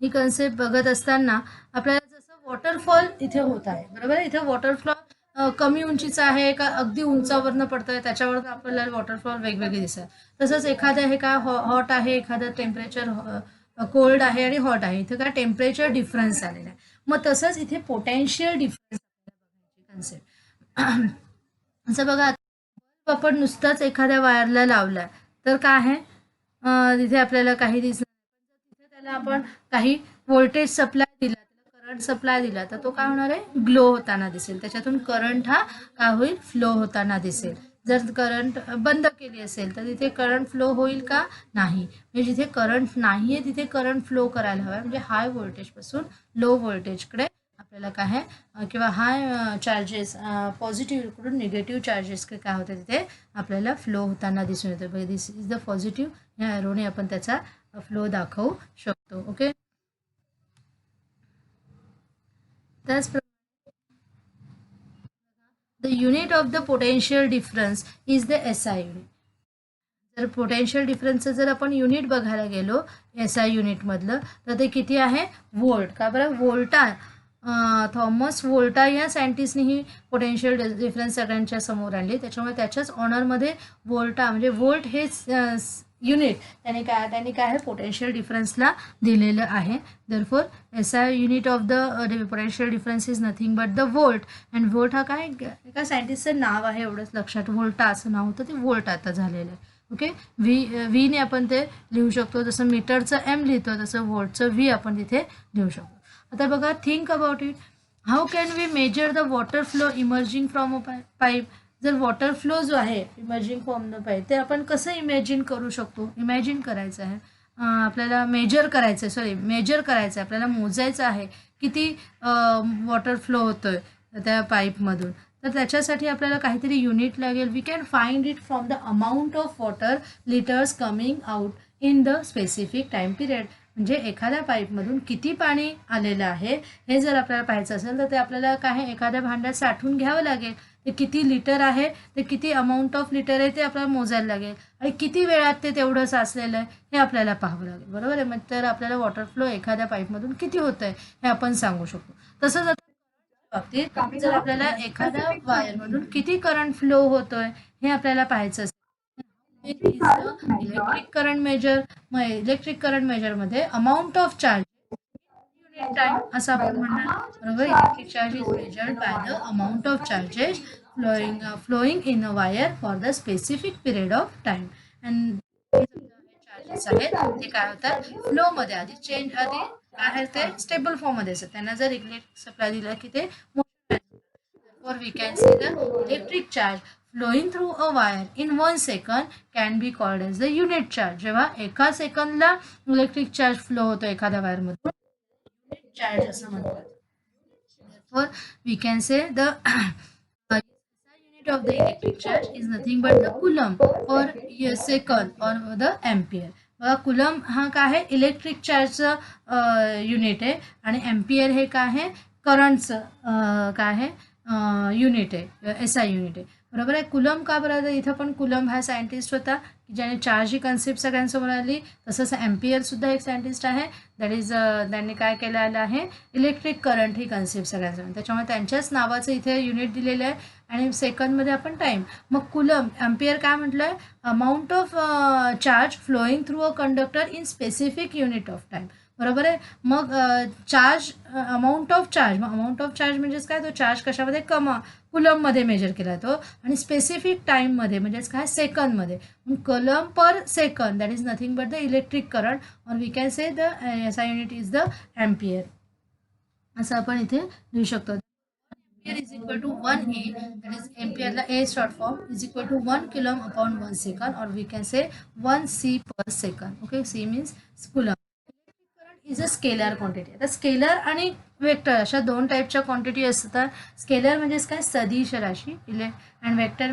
ही concept बघत असताना आपल्याला जसं वॉटरफॉल इथे होत आहे, बरोबर आहे. इथे वॉटरफॉल कमी उंचीचा आहे का अगदी उंचावरनं पडतोय, त्याच्यावर आपल्याला वॉटरफॉल वेगवेगळे दिसतात. तसंच एखादं हे का हॉट आहे, एखादं टेम्परेचर कोल्ड आहे आणि हॉट आहे, इथे काय टेम्परेचर डिफरन्स आलेला आहे. मग तसंच इथे पोटेन्शियल डिफरन्स कन्सेप्ट असं बघा. आपण नुसताच एखाद्या वायरला लावला तर काय आहे, तिथे आपल्याला काही दिसत नाही. तिथे त्याला आपण काही व्होल्टेज सप्लाय दिला, त्याला करंट सप्लाय दिला, तर तो काय होणार आहे, ग्लो होताना दिसेल. त्याच्यातून करंट हा काय होईल, फ्लो होताना दिसेल. जर करंट बंद केली असेल तर तिथे करंट फ्लो होईल का, नाही. म्हणजे जिथे करंट नाहीये तिथे करंट फ्लो करायला हवा, म्हणजे हाय व्होल्टेजपासून लो व्होल्टेजकडे आपल्याला काय आहे, किंवा हाय चार्जेस पॉझिटिव्हकडून निगेटिव्ह चार्जेस काय होते तिथे आपल्याला फ्लो होताना दिसून येतं. दिस इज द पॉझिटिव्ह, ह्या एरोने आपण त्याचा फ्लो दाखवू शकतो. ओके. त्याचप्रमाणे the unit of the potential difference is the SI unit. जर पोटेन्शियल डिफरन्सचं जर आपण युनिट बघायला गेलो SI युनिटमधलं, तर ते किती आहे, व्होल्ट. का बरं, व्होल्टा. थॉमस व्होल्टा या सायंटिस्टने ही पोटेन्शियल डिफरन्स सगळ्यांच्या समोर आणली. त्याच्यामुळे त्याच्याच ऑनरमध्ये व्होल्टा म्हणजे व्होल्ट हे युनिट त्यांनी काय आहे, पोटेन्शियल डिफरन्सला दिलेलं आहे. Therefore SI unit of the potential difference is nothing but the volt. And volt हा काय एका सायंटिस्टचं नाव आहे, एवढंच लक्षात. व्होल्टा असं नाव होतं, ते व्होल्ट आता झालेलं आहे. ओके. व्हीने आपण ते लिहू शकतो. जसं मीटरचं M लिहितो तसं व्होल्टचं V आपण तिथे लिहू शकतो. आता बघा, think about it. How can we measure the water flow emerging from a pipe. जर वॉटर फ्लो जो आहे इमर्जिंग फ्रॉम द पाईप, ते आपण कसं इमॅजिन करू शकतो. इमॅजिन करायचं आहे, आपल्याला मेजर करायचं आहे, मेजर करायचं आहे, आपल्याला मोजायचं आहे किती वॉटर फ्लो होतोय त्या पाईपमधून. तर त्याच्यासाठी आपल्याला काहीतरी युनिट लागेल. We can find it from the amount of water litres coming out in the specific time period. म्हणजे एखाद्या पाईपमधून किती पाणी आलेलं आहे हे जर आपल्याला पाहायचं असेल तर ते आपल्याला काय एखाद्या भांड्यात साठवून घ्यावं लागेल. ते किती लिटर आहे, ते किती अमाऊंट ऑफ लिटर आहे ते आपल्याला मोजायला लागेल, आणि किती वेळात ते तेवढं साचलेलं आहे हे आपल्याला पाहावं लागेल. बरोबर आहे. मग तर आपल्याला वॉटर फ्लो एखाद्या पाईपमधून किती होत आहे हे आपण सांगू शकतो. तसंच बाबतीत जर आपल्याला एखाद्या वायरमधून किती करंट फ्लो होतोय हे आपल्याला पाहायचं असेल, इलेक्ट्रिक करंट मेजर. मग इलेक्ट्रिक करंट मेजरमध्ये amount of charge unit time असं आपण म्हणणार. बरोबर. Electric charge is measured by the amount of charges flowing in a wire for the specific period of time. And charges आहेत ते काय होतात, फ्लो मध्ये आधी काय आहे, ते स्टेबल फॉर्म मध्ये असतात. त्यांना जर इलेक्ट्रिक सप्लाय दिला की ते or we can say the electric charge flowing through a wire in 1 second can be called as the unit charge. जेव्हा एका सेकंदला इलेक्ट्रिक चार्ज फ्लो होतो एखाद्या वायर मधून, युनिट चार्ज असं म्हणतात. therefore we can say the unit of the electric charge is nothing but the coulomb or second or the ampere. बघा, coulomb हा काय आहे, इलेक्ट्रिक चार्जचं युनिट आहे, आणि एम्पियर हे काय आहे, करंटचं काय आहे, युनिट आहे, SI युनिट आहे. बरोबर आहे. कुलम का बरं, इथं पण कुलम हा सायंटिस्ट होता की ज्याने चार्ज ही कन्सेप्ट सगळ्यांसमोर आली. तसंच एम्पियर सुद्धा एक सायंटिस्ट आहे. दॅट इज त्यांनी काय केलेलं आहे, इलेक्ट्रिक करंट ही कन्सेप्ट सगळ्यांसमोर. त्याच्यामुळे त्यांच्याच नावाचं इथे युनिट दिलेलं आहे, आणि सेकंदमध्ये आपण टाईम. मग कुलम, एम्पियर काय म्हटलंय, amount of charge flowing through a conductor in specific unit of time. बरोबर आहे. मग चार्ज, अमाऊंट ऑफ चार्ज, मग अमाऊंट ऑफ चार्ज म्हणजेच काय, तो चार्ज कशामध्ये, कुलममध्ये मेजर केला जातो, आणि स्पेसिफिक टाईममध्ये म्हणजेच काय, सेकंदमध्ये. Coulomb per second that is nothing but the electric current, और we can say the SI unit is the ampere. असं आपण इथे लिहू शकतो. Ampere is equal to 1A, that is एम्पियरला A short form, is equal to 1 coulomb upon 1 second, और we can say 1 C per second. Okay. C means coulomb. Is a scalar quantity. आता scalar आणि vector अशा दोन टाईपच्या quantity असतात. Scalar म्हणजेच काय, सदिश राशी. And vector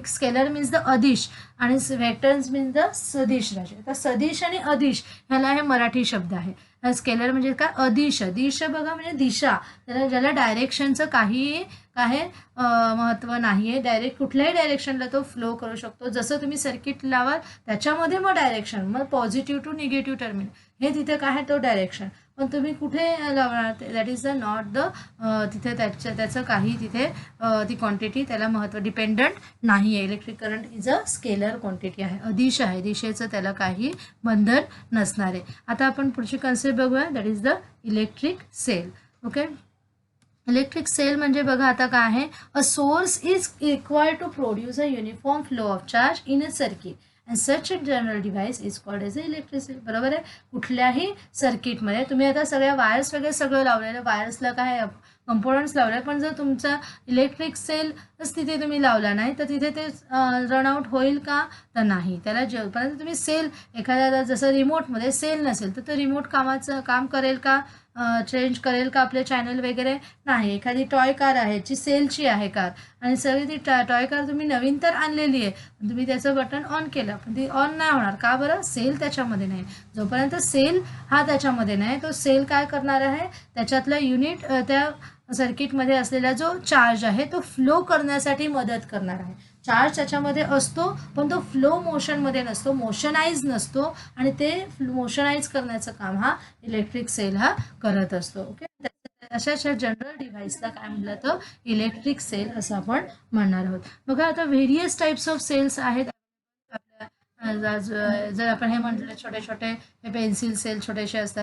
scalar means the अदिश, आणि वेक्टर्स मीन्स द सदिश राशी. आता सदिश आणि अदिश ह्याला हे मराठी शब्द आहे. स्केलर म्हणजे काय, अदिश. दिश बघा म्हणजे दिशा, ज्याला डायरेक्शनचं काही काय महत्त्व नाही आहे. डायरेक्ट कुठल्याही डायरेक्शनला तो फ्लो करू शकतो. जसं तुम्ही सर्किट लावाल त्याच्यामध्ये मग डायरेक्शन, मग पॉझिटिव्ह टू निगेटिव्ह टर्मिनल हे तिथे काय आहे तो डायरेक्शन, पण तुम्ही कुठे लावणार that is the not the तिथे त्याचं काही तिथे ती क्वांटिटी त्याला महत्त्व डिपेंडंट नाही आहे. Electric current is a scalar quantity आहे, अदिश आहे, दिशेचं त्याला काही बंधन नसणार आहे. आता आपण पुढची कन्सेप्ट बघूया, that is the electric cell. Okay, electric cell म्हणजे बघा आता काय आहे, a source is required to produce a uniform flow of charge in a circuit and such a general device is called as a electric cell. बरोबर आहे, कुठल्याही सर्किटमध्ये तुम्ही आता सगळ्या वायर्स वगैरे सगळं लावलेलं, वायर्सला काय कंपोनंट्स लावले, पण जर तुमचा इलेक्ट्रिक सेलच तिथे तुम्ही लावला नाही तर तिथे ते रनआउट होईल का, तर नाही. त्याला जेव्हापर्यंत तुम्ही सेल एखाद्या जसं रिमोटमध्ये सेल नसेल तर ते रिमोट काम करेल का, चेंज करेल का आपले चॅनल वगैरे, नाही. एखादी टॉय कार आहे जी सेलची आहे कार, आणि सगळी ती टॉय कार तुम्ही नवीन तर आणलेली आहे, तुम्ही त्याचं बटन ऑन केलं पण ती ऑन नाही होणार का, बरं, सेल त्याच्यामध्ये नाही. जोपर्यंत सेल हा त्याच्यामध्ये नाही, तो सेल काय करणार आहे, त्याच्यातलं युनिट त्या सर्किटमध्ये असलेला जो चार्ज आहे तो फ्लो करण्यासाठी मदत करणार आहे. चार्ज त्याच्यामध्ये असतो पण तो फ्लो मोशनमध्ये नसतो, मोशनाइज नसतो, आणि ते मोशनाइज करण्याचं काम हा इलेक्ट्रिक सेल हा करत असतो. ओके, अशा जनरल डिव्हाइसला काय म्हटलं तर इलेक्ट्रिक सेल असं आपण म्हणणार आहोत. बघा आता व्हेरियस टाइप्स ऑफ सेल्स आहेत आपल्या, जर आपण हे म्हटलं छोटे छोटे पेन्सिल सेल छोटेसे असतात,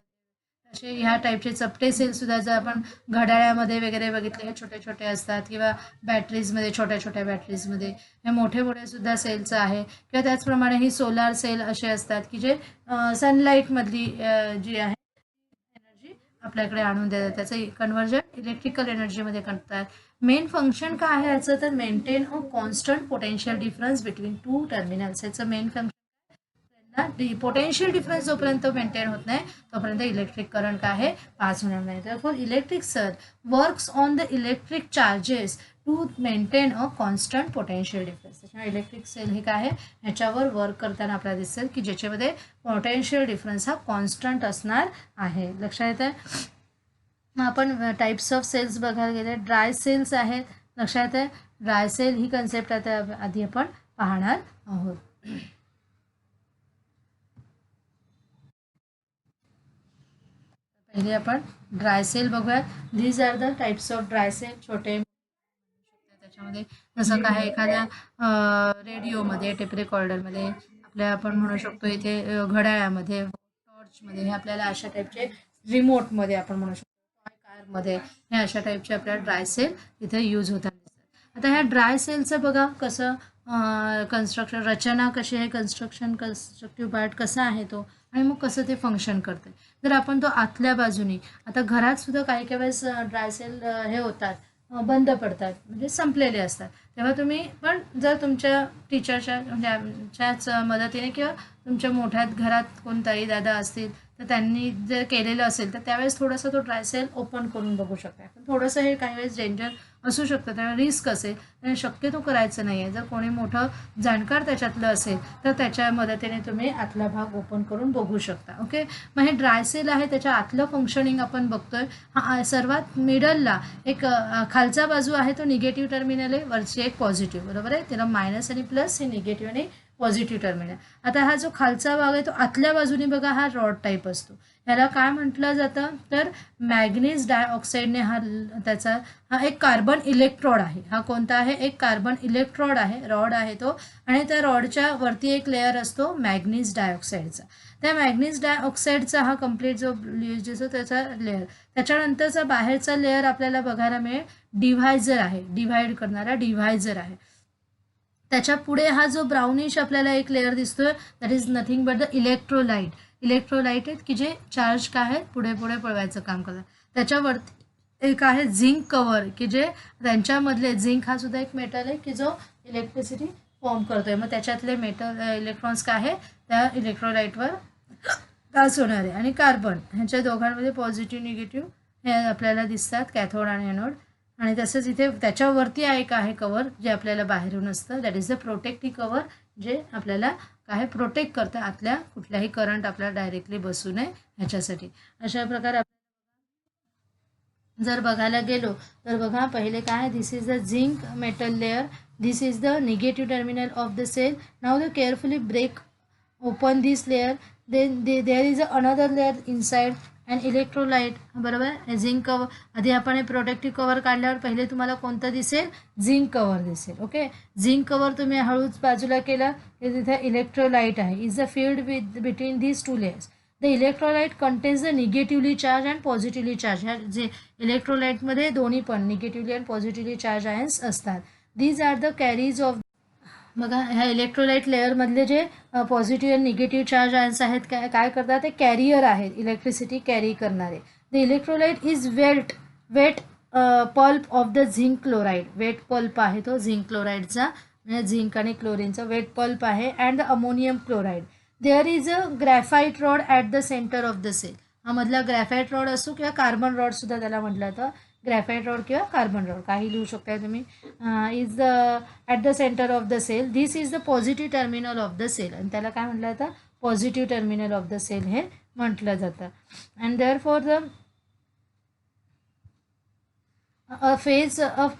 असे ह्या टाईपचे चपटे सेल सुद्धा जर आपण घड्याळ्यामध्ये वगैरे बघितले हे छोटे छोटे असतात, किंवा बॅटरीजमध्ये छोट्या छोट्या बॅटरीजमध्ये हे मोठे मोठे सुद्धा सेलचं आहे. किंवा त्याचप्रमाणे ही सोलार सेल असे असतात की जे सनलाईटमधली जी आहे एनर्जी आपल्याकडे आणून देतात, त्याचं कन्व्हर्जन इलेक्ट्रिकल एनर्जीमध्ये करतात. मेन फंक्शन काय आहे याचं, तर maintain a constant potential difference between two terminals. याचं मेन फंक्शन पोटेन्शियल डिफरन्स जोपर्यंत मेंटेन होत नाही तोपर्यंत इलेक्ट्रिक करंट काय आहे पास होणार नाही. therefore electric cell works on the electric charges to maintain a constant potential difference. त्याच्यामुळे इलेक्ट्रिक सेल हे काय आहे ह्याच्यावर वर्क करताना आपल्याला दिसेल की ज्याच्यामध्ये पोटेन्शियल डिफरन्स हा कॉन्स्टंट असणार आहे. लक्षात येत आहे. मग आपण टाइप्स ऑफ सेल्स बघायला गेले, ड्राय सेल्स आहेत. लक्षात आहे, ड्राय सेल ही कन्सेप्ट आता आधी आपण पाहणार आहोत. पहिले आपण ड्राय सेल बघूया. These are the types of dry cell. छोटे त्याच्यामध्ये जसं काय एखाद्या रेडिओमध्ये, टेप रेकॉर्डरमध्ये, आपल्या आपण म्हणू शकतो इथे घड्याळामध्ये, टॉर्चमध्ये, हे आपल्याला अशा टाईपचे रिमोटमध्ये आपण म्हणू शकतो, कारमध्ये, हे अशा टाईपचे आपल्याला ड्राय सेल इथे यूज होतात. आता ह्या ड्राय सेलचं बघा कसं कन्स्ट्रक्शन, रचना कशी आहे, कन्स्ट्रक्टिव्ह पार्ट कसा आहे तो, आणि मग कसं ते फंक्शन करते. जर आपण तो आतल्या बाजूनी, आता घरात सुद्धा काही काही वेळेस ड्राय सेल हे होतात, बंद पडतात, म्हणजे संपलेले असतात. तेव्हा तुम्ही पण जर तुमच्या टीचरच्या म्हणजे आमच्याच मदतीने किंवा तुमच्या मोठ्या घरात कोणताही दादा असतील तर त्यांनी जर केलेलं असेल तर त्यावेळेस थोडंसं तो ड्राय सेल ओपन करून बघू शकता. पण थोडंसं हे काही वेळेस डेंजर असू शकतं, त्यामुळे रिस्क असेल आणि शक्यतो करायचं नाही आहे. जर कोणी मोठं जाणकार त्याच्यातलं असेल तर त्याच्या मदतीने तुम्ही आतला भाग ओपन करून बघू शकता. ओके, मग हे ड्राय सेल आहे त्याच्या आतलं फंक्शनिंग आपण बघतोय. हा सर्वात मिडलला एक खालचा बाजू आहे तो निगेटिव्ह टर्मिनल आहे, वरची एक पॉझिटिव्ह. बरोबर आहे, त्याला मायनस आणि प्लस हे निगेटिव्ह आणि पॉझिटिव्ह टर्मिनल. आता हा जो खालचा भाग आहे तो आतल्या बाजूने बघा हा रॉड टाईप असतो. ह्याला काय म्हटलं जातं तर मॅग्नीज डायऑक्साईडने त्याचा हा एक कार्बन इलेक्ट्रोड आहे. हा कोणता आहे, एक कार्बन इलेक्ट्रोड आहे, रॉड आहे तो, आणि त्या रॉडच्या वरती एक लेअर असतो मॅग्नीज डायऑक्साईडचा. त्या मॅग्नीज डायऑक्साईडचा हा कम्प्लीट जो असतो त्याचा लेअर, त्याच्यानंतरचा बाहेरचा लेअर आपल्याला बघायला मिळेल डिव्हायझर आहे, डिव्हाइड करणारा डिव्हायझर आहे. त्याच्या पुढे हा जो ब्राउनिश आपल्याला एक लेअर दिसतोय that is nothing but the electrolyte. Electrolyte आहेत की जे चार्ज काय आहेत पुढे पुढे पळवायचं काम करतात. त्याच्यावरती एक आहे झिंक कव्हर की जे त्यांच्यामधले, झिंक हा सुद्धा एक मेटल आहे की जो इलेक्ट्रिसिटी फॉर्म करतोय. मग त्याच्यातले मेटल इलेक्ट्रॉन्स काय आहे त्या इलेक्ट्रोलाइटवर पास होणार आहे. आणि कार्बन ह्यांच्या दोघांमध्ये पॉझिटिव्ह निगेटिव्ह हे आपल्याला दिसतात, कॅथोड आणि एनोड. आणि तसंच इथे त्याच्यावरती एक आहे कवर जे आपल्याला बाहेरून असतं, that is the protective cover, जे आपल्याला काय प्रोटेक्ट करतं आतल्या कुठल्याही करंट आपल्याला डायरेक्टली बसू नये ह्याच्यासाठी. अशा प्रकारे जर बघायला गेलो तर बघा पहिले काय, this is the zinc metal layer, this is the negative terminal of the cell. Now the carefully break open this layer. Then there is another layer inside and electrolyte, बरोबर. झिंक कवर, आधी आपण हे protective cover काढल्यावर पहिले तुम्हाला कोणतं दिसेल, zinc cover दिसेल. ओके, झिंक कवर तुम्ही हळूच बाजूला केलं की तिथे इलेक्ट्रोलाइट आहे. Is the filled with between these two layers. The electrolyte contains the negatively charge and positively charge. ह्या जे इलेक्ट्रोलाइटमध्ये दोन्ही पण negatively and positively charge ions असतात. These are the carriers of. बघा ह्या इलेक्ट्रोलाइट लेअरमधले जे पॉझिटिव्ह आणि निगेटिव्ह चार्ज आयन्स आहेत काय करतात, ते कॅरियर आहेत, इलेक्ट्रिसिटी कॅरी करणारे. The electrolyte is wet pulp of the zinc chloride. Wet pulp आहे तो झिंक क्लोराईडचा, म्हणजे झिंक आणि क्लोरीनचा वेट पल्प आहे. And the ammonium chloride. There is a graphite rod at the centre of the cell. हा मधला ग्रॅफाईट रॉड असो किंवा कार्बन रॉडसुद्धा त्याला म्हटलं तर ग्रॅफाईट रॉड किंवा कार्बन रॉड काही लिहू शकताय तुम्ही. Is at the centre of the cell. This is the positive terminal of the cell. आणि त्याला काय म्हटलं जातं, positive terminal of the cell हे म्हटलं जातं. And therefore the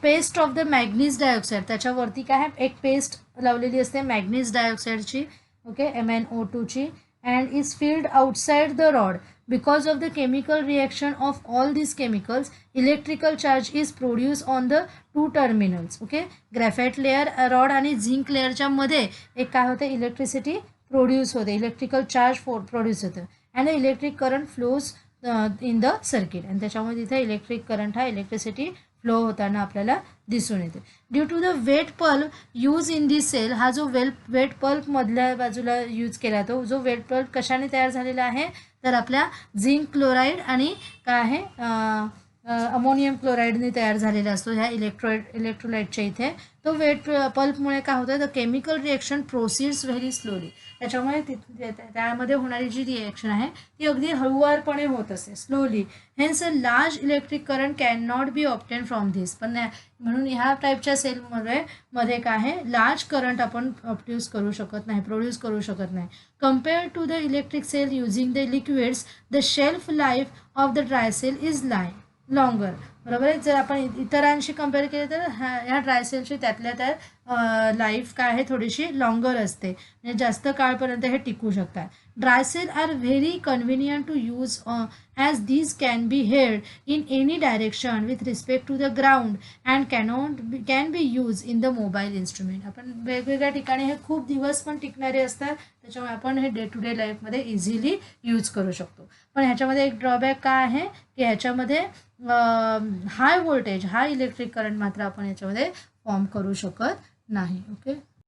paste of the manganese dioxide. त्याच्यावरती काय आहे, एक पेस्ट लावलेली असते मॅग्नीज डायऑक्साईडची. ओके, MnO2ची. And is filled outside the rod. Because of the chemical reaction of all these chemicals, electrical charge is produced on the two terminals. Okay, graphite layer rod आणि zinc लेअरच्या मध्ये एक काय होते, इलेक्ट्रिसिटी प्रोड्यूस होते, electrical charge produce होतं. And the electric current flows in the circuit. आणि त्याच्यामुळे तिथे इलेक्ट्रिक करंट हा इलेक्ट्रिसिटी फ्लो होताना आपल्याला दिसून येते. Due to the wet pulp use in this cell. हा जो वेट पल्प मधल्या बाजूला यूज केला, तो जो वेट पल्प कशाने तयार झालेला आहे, तर आपल्या झिंक क्लोराईड आणि काय आहे अमोनियम क्लोराईडने तयार झालेला असतो ह्या इलेक्ट्रोलाइटच्या इथे. तो वेट पल्पमुळे काय होतं, the chemical reaction proceeds very slowly. त्याच्यामुळे त्यामध्ये होणारी जी रिएक्शन आहे ती अगदी हळूवारपणे होत असते, slowly. Hence a large electric current can not be obtain from this. पण म्हणून ह्या टाईपच्या सेलमध्ये काय आहे, लार्ज करंट आपण प्रोड्यूस करू शकत नाही. Compared to the electric cell using the liquids, the shelf life of the dry cell is longer. बरोबर आहे. जर आपण इतरांशी कम्पेअर केलं तर ह्या ड्रायसेलची त्यातल्या त्यात लाईफ काय आहे, थोडीशी लॉंगर असते, म्हणजे जास्त काळपर्यंत हे टिकू शकतात. Dry cell are very convenient to use as these can be held in any direction with respect to the ground and can be use in the mobile instrument. आपण वेगवेगळ्या ठिकाणी हे खूप दिवस पण टिकणारे असतात, त्याच्यामुळे आपण हे डे टू डे लाईफमध्ये इझिली यूज करू शकतो. पण ह्याच्यामध्ये एक ड्रॉबॅक काय आहे की ह्याच्यामध्ये हाय इलेक्ट्रिक करंट मात्र आपण याच्यामध्ये फॉर्म करू शकत नाही. ओके.